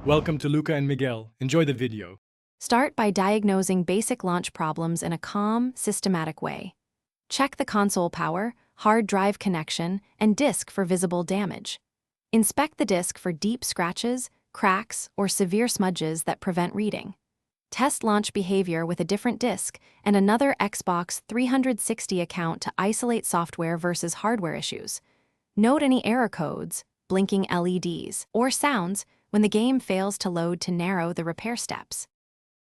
Welcome to Luca and Miguel. Enjoy the video. Start by diagnosing basic launch problems in a calm, systematic way. Check the console power, hard drive connection, and disk for visible damage. Inspect the disk for deep scratches, cracks, or severe smudges that prevent reading. Test launch behavior with a different disk and another Xbox 360 account to isolate software versus hardware issues. Note any error codes, blinking LEDs, or sounds when the game fails to load to narrow the repair steps.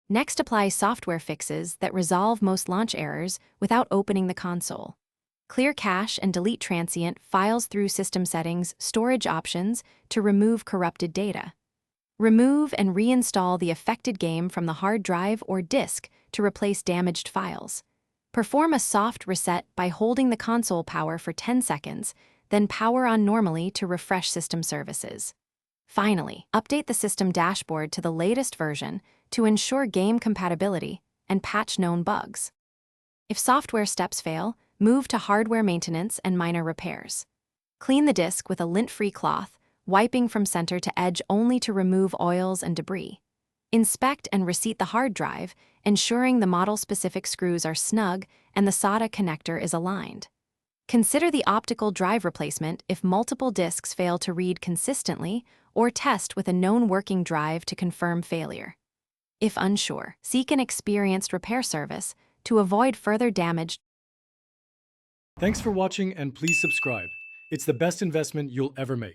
Next, apply software fixes that resolve most launch errors without opening the console. Clear cache and delete transient files through system settings, storage options to remove corrupted data. Remove and reinstall the affected game from the hard drive or disk to replace damaged files. Perform a soft reset by holding the console power for 10 seconds, then power on normally to refresh system services. Finally, update the system dashboard to the latest version to ensure game compatibility and patch known bugs. If software steps fail, move to hardware maintenance and minor repairs. Clean the disk with a lint-free cloth, wiping from center to edge only to remove oils and debris. Inspect and reseat the hard drive, ensuring the model-specific screws are snug and the SATA connector is aligned. Consider the optical drive replacement if multiple disks fail to read consistently, or test with a known working drive to confirm failure. If unsure, seek an experienced repair service to avoid further damage. Thanks for watching and please subscribe. It's the best investment you'll ever make.